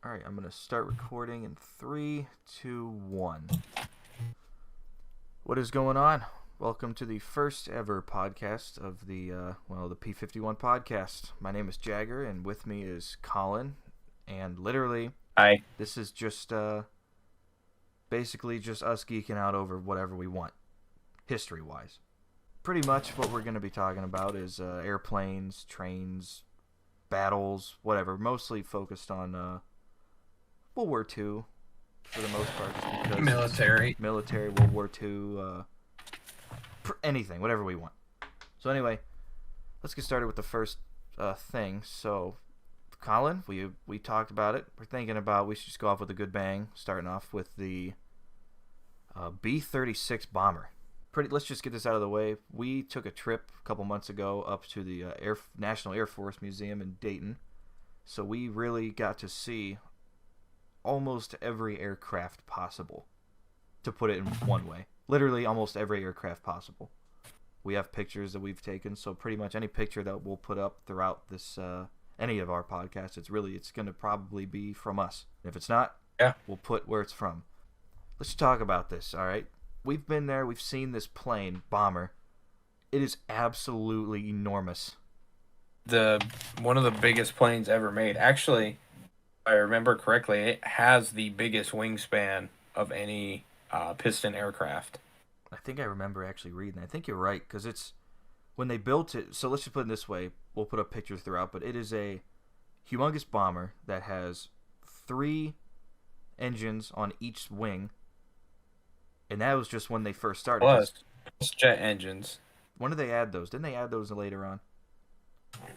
All right, I'm going to start recording in 3, 2, 1. What is going on? Welcome to the first ever podcast of the P-51 podcast. My name is Jagger, and with me is Colin. And literally, Hi. this is just basically just us geeking out over whatever we want, history-wise. Pretty much what we're going to be talking about is airplanes, trains, battles, whatever. Mostly focused on World War II for the most part, just because Military. it's military, World War II, anything, whatever we want. So anyway, let's get started with the first thing. So, Colin, we talked about it. We're thinking about we should just go off with a good bang, starting off with the B-36 bomber. Let's just get this out of the way. We took a trip a couple months ago up to the National Air Force Museum in Dayton, so we really got to see almost every aircraft possible, to put it in one way. Literally almost every aircraft possible. We have pictures that we've taken, so pretty much any picture that we'll put up throughout this any of our podcasts, it's going to probably be from us. If it's not, Yeah. we'll put where it's from. Let's talk about this, all right? We've been there, we've seen this plane, bomber. It is absolutely enormous. One of the biggest planes ever made. Actually, if I remember correctly, it has the biggest wingspan of any piston aircraft. I think I remember actually reading. I think you're right, because it's when they built it. So let's just put it this way. We'll put up pictures throughout, but it is a humongous bomber that has 3 engines on each wing, and that was just when they first started. Plus jet engines. When did they add those? Didn't they add those later on?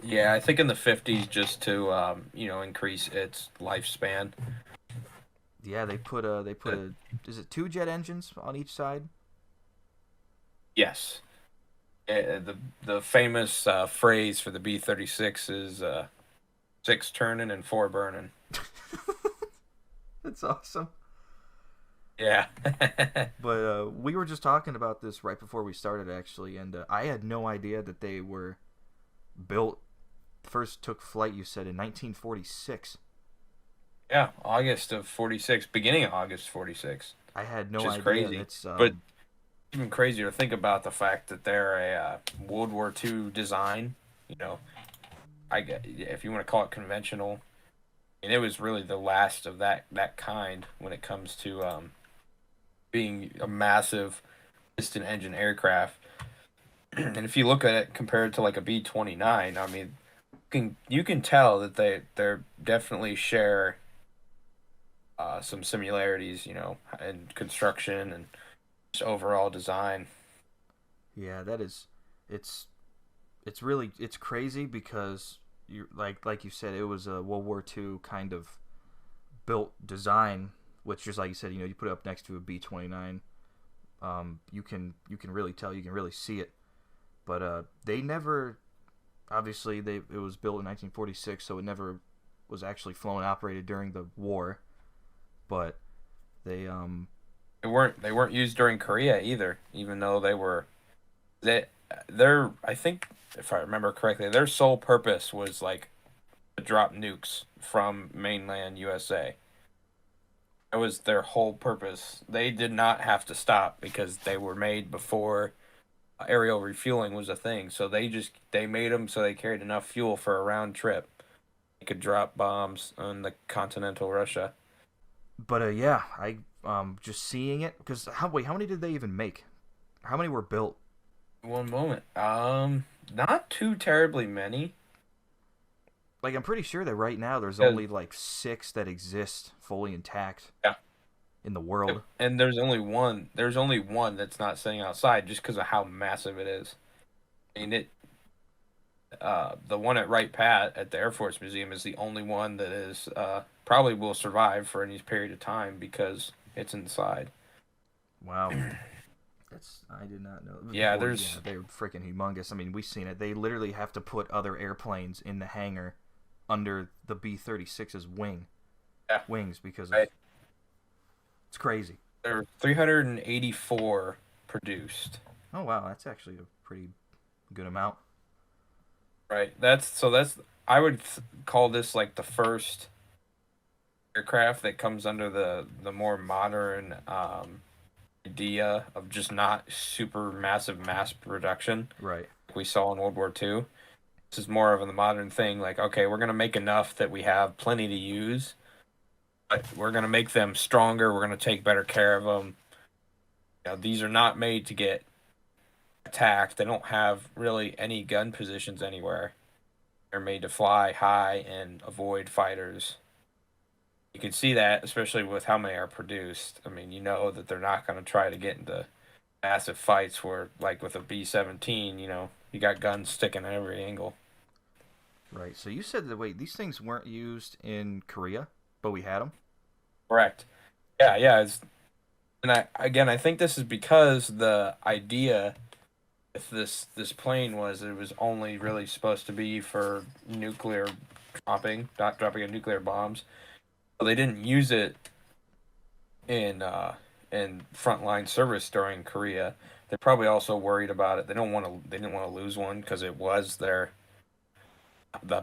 Yeah, I think in the 50s just to increase its lifespan. Yeah, they put is it 2 jet engines on each side? Yes. The famous phrase for the B-36 is 6 turning and 4 burning. That's awesome. Yeah. But we were just talking about this right before we started, actually, and I had no idea that they were built. First took flight, you said, in 1946. Yeah, August of 46, beginning of August 46. I had no Which is idea. crazy. It's But even crazier to think about the fact that they're a World War II design. You know, if you want to call it conventional, and it was really the last of that kind when it comes to being a massive piston engine aircraft. And if you look at it compared to like a B-29, I mean, you can tell that they're definitely share some similarities, in construction and just overall design. yeah, that is, it's really it's crazy because you like you said, it was a World War II kind of built design, which just like you said, you put it up next to a B-29, you can really tell, you can really see it. But they never, obviously it was built in 1946, so it never was actually flown and operated during the war. But they They weren't used during Korea either, even though they're I think, if I remember correctly, their sole purpose was like to drop nukes from mainland USA. That was their whole purpose. They did not have to stop because they were made before aerial refueling was a thing. So they made them so they carried enough fuel for a round trip. They could drop bombs on the continental Russia. But yeah, I just seeing it, because how many did they even make? How many were built? One moment. Not too terribly many. Like, I'm pretty sure that right now there's 'Cause- only like 6 that exist fully intact yeah. in the world. And there's only one. There's only one that's not sitting outside just because of how massive it is. I mean, the one at Wright Pat at the Air Force Museum is the only one that is probably will survive for any period of time because it's inside. Wow. I did not know. Yeah, They're freaking humongous. I mean, we've seen it. They literally have to put other airplanes in the hangar under the B-36's wings because of, right. it's crazy. There are 384 produced. Oh wow, that's actually a pretty good amount. Right. That's I would call this like the first aircraft that comes under the more modern idea of just not super massive mass production Right. like we saw in World War II. This is more of the modern thing. Like, okay, we're gonna make enough that we have plenty to use, but we're gonna make them stronger. We're gonna take better care of them. These are not made to get attacked. They don't have really any gun positions anywhere. They're made to fly high and avoid fighters. You can see that, especially with how many are produced. I mean, you know that they're not going to try to get into massive fights where, like with a B-17, you got guns sticking at every angle. Right. So you said that wait, these things weren't used in Korea, but we had them. Correct. Yeah, yeah. And I think this is because the idea with this plane was it was only really supposed to be for nuclear dropping, not dropping of nuclear bombs. So they didn't use it in frontline service during Korea. They're probably also worried about it. They didn't want to lose one because it was the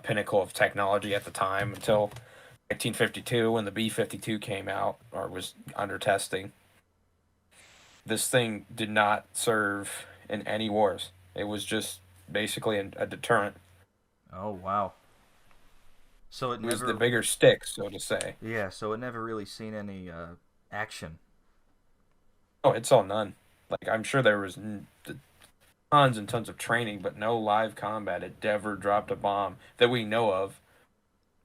pinnacle of technology at the time until 1952 when the B-52 came out or was under testing. This thing did not serve in any wars. It was just basically a deterrent. Oh wow. So it It was the never. bigger stick, so to say. Yeah. So it never really seen any action. Oh, it saw none. Like I'm sure there was tons and tons of training, but no live combat. It never dropped a bomb that we know of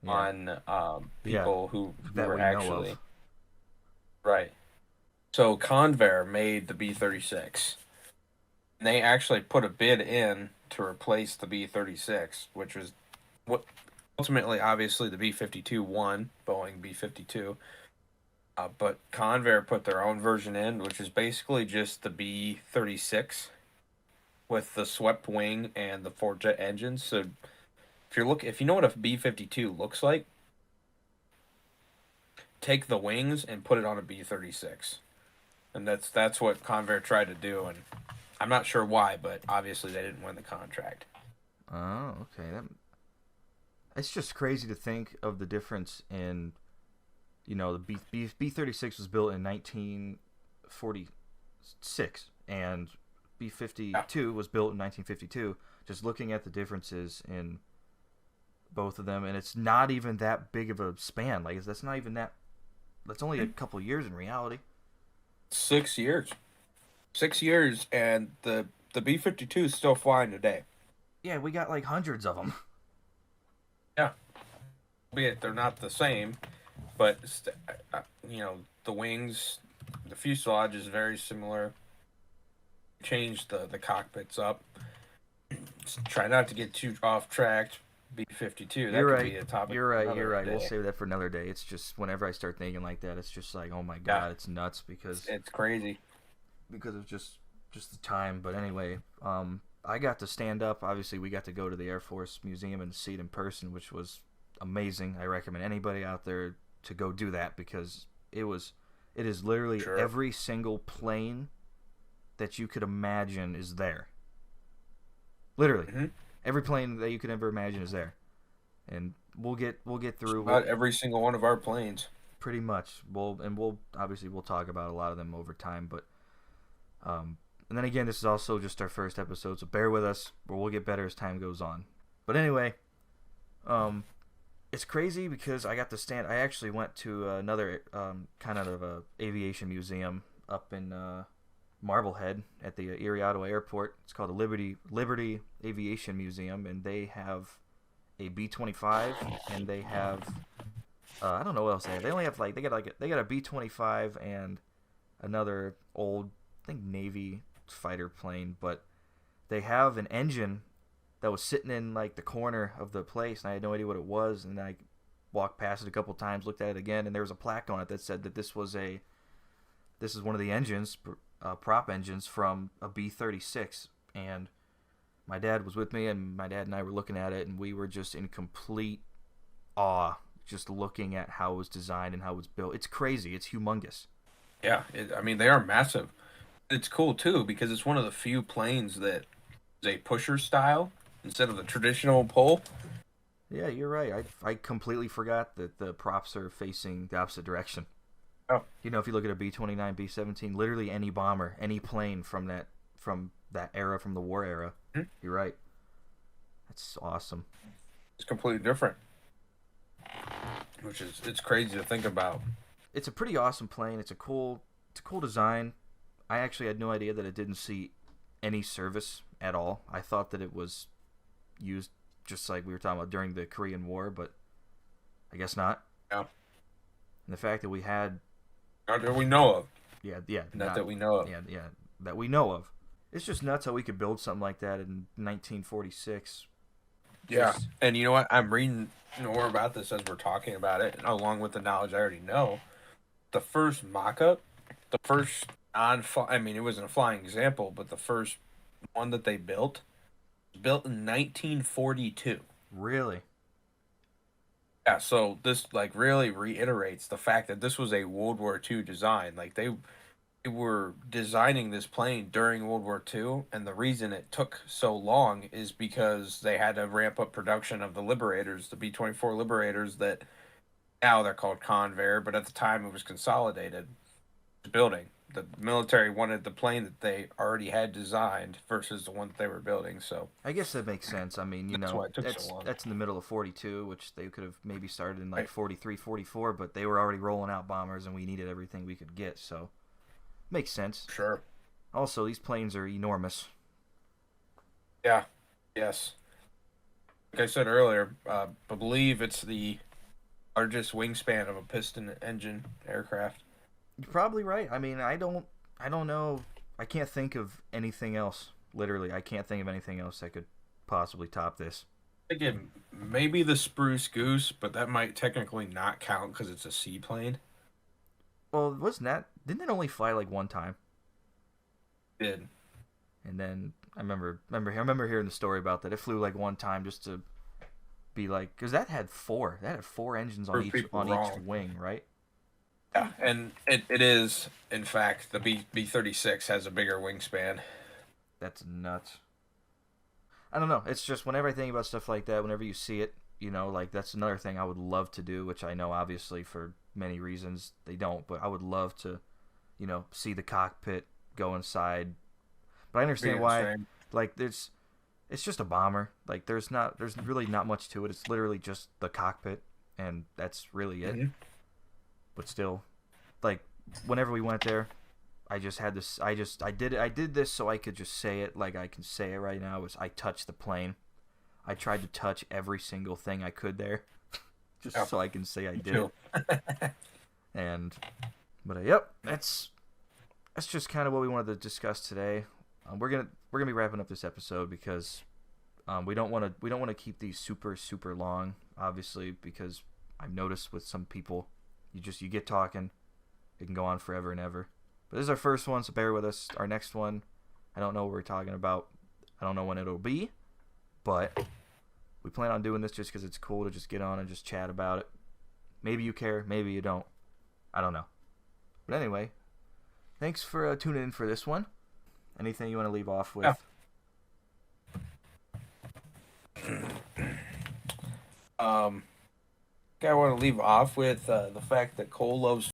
Yeah. on Yeah. people who That were we know of. actually right. So Convair made the B-36. And they actually put a bid in to replace the B-36, which was what ultimately, obviously, the B-52 won, Boeing B-52. But Convair put their own version in, which is basically just the B-36 with the swept wing and the four jet engines. So if you know what a B-52 looks like, take the wings and put it on a B-36. And that's what Convair tried to do, and I'm not sure why, but obviously they didn't win the contract. Oh, okay. It's just crazy to think of the difference in, the B-36 was built in 1946 and Yeah. B-52 was built in 1952. Just looking at the differences in both of them, and it's not even that big of a span. Like that's not even that. That's only a couple years in reality. 6 years. 6 years, and the B-52 is still flying today. Yeah, we got like hundreds of them. Yeah, albeit they're not the same, but the wings, the fuselage is very similar. Change the cockpits up. Try not to get too off track. B-52, that You're could right. be a topic You're for right. another You're right. We'll day. save that for another day. It's just whenever I start thinking like that, it's just like, oh my Yeah, god, it's nuts it's crazy. because of just the time. But anyway, I got to stand up. Obviously, we got to go to the Air Force Museum and see it in person, which was amazing. I recommend anybody out there to go do that because it is literally Sure. every single plane that you could imagine is there. Literally, Mm-hmm. every plane that you could ever imagine is there, and we'll get through. About every single one of our planes. Pretty much. We'll obviously we'll talk about a lot of them over time, but and then again, this is also just our first episode, so bear with us, or we'll get better as time goes on. But anyway, it's crazy because I got to stand. I actually went to another kind of a aviation museum up in Marblehead at the Erie Ottawa Airport. It's called the Liberty Aviation Museum, and they have a B-25, and they have I don't know what else they have. They only have they got a B-25 and another old I think Navy fighter plane, but they have an engine that was sitting in like the corner of the place, and I had no idea what it was. And I walked past it a couple times, looked at it again, and there was a plaque on it that said that this is one of the engines, prop engines from a B-36. And my dad was with me, and my dad and I were looking at it, and we were just in complete awe, just looking at how it was designed and how it was built. It's crazy. It's humongous. Yeah, I mean they are massive. It's cool too because it's one of the few planes that is a pusher style instead of the traditional pull. Yeah, you're right. I completely forgot that the props are facing the opposite direction. Oh, You know, if you look at a B-29, B-17, literally any bomber, any plane from that era, from the war era, mhm. you're right. That's awesome. It's completely different, which is it's crazy to think about. It's a pretty awesome plane. It's a cool design. I actually had no idea that it didn't see any service at all. I thought that it was used just like we were talking about during the Korean War, but I guess not. Yeah, And the fact that we had, not that we know of. yeah, Not not, that we know of. yeah, that we know of. It's just nuts how we could build something like that in 1946. Yeah, Just and you know what? I'm reading more about this as we're talking about it, along with the knowledge I already know. The first mock-up, the first I mean, it wasn't a flying example, but the first one that they built in 1942. really, Yeah, so this like really reiterates the fact that this was a World War II design. Like they were designing this plane during World War II, and the reason it took so long is because they had to ramp up production of the Liberators, the B-24 Liberators that now they're called Convair, but at the time it was Consolidated building. The military wanted the plane that they already had designed versus the one that they were building, so I guess that makes sense. I mean, you that's know, why it took so long. that's in the middle of 42, which they could have maybe started in like Right. 43, 44, but they were already rolling out bombers and we needed everything we could get, so makes sense. Sure. Also, these planes are enormous. Yeah. Yes. Like I said earlier, I believe it's the largest wingspan of a piston engine aircraft. You're probably right. I mean, I don't know. I can't think of anything else. Literally, I can't think of anything else that could possibly top this. Again, maybe the Spruce Goose, but that might technically not count because it's a seaplane. Well, wasn't that? Didn't it only fly like one time? Did And then I remember hearing the story about that. It flew like one time just to be like, because that had four engines prove people on each wrong. wing, right? Yeah, and it is in fact the B-36 has a bigger wingspan. That's nuts. I don't know. It's just whenever I think about stuff like that, whenever you see it, you know, like that's another thing I would love to do, which I know obviously for many reasons they don't, but I would love to, you know, see the cockpit, go inside. But I Be understand why. insane. Like it's just a bomber. Like there's really not much to it. It's literally just the cockpit, and that's really it. Mhm. But still, like whenever we went there, I just had this. I did this so I could just say it like I can say it right now. Was I touched the plane? I tried to touch every single thing I could there, Yeah, just so I can say I me did it. too. And but yep, that's just kind of what we wanted to discuss today. We're gonna be wrapping up this episode because we don't want to keep these super long. Obviously, because I've noticed with some people, you get talking, it can go on forever and ever. But this is our first one, so bear with us. Our next one, I don't know what we're talking about. I don't know when it'll be, but we plan on doing this just because it's cool to just get on and just chat about it. Maybe you care, maybe you don't. I don't know. But anyway, thanks for tuning in for this one. Anything you want to leave off with? Yeah. Um, I want to leave off with the fact that Cole loves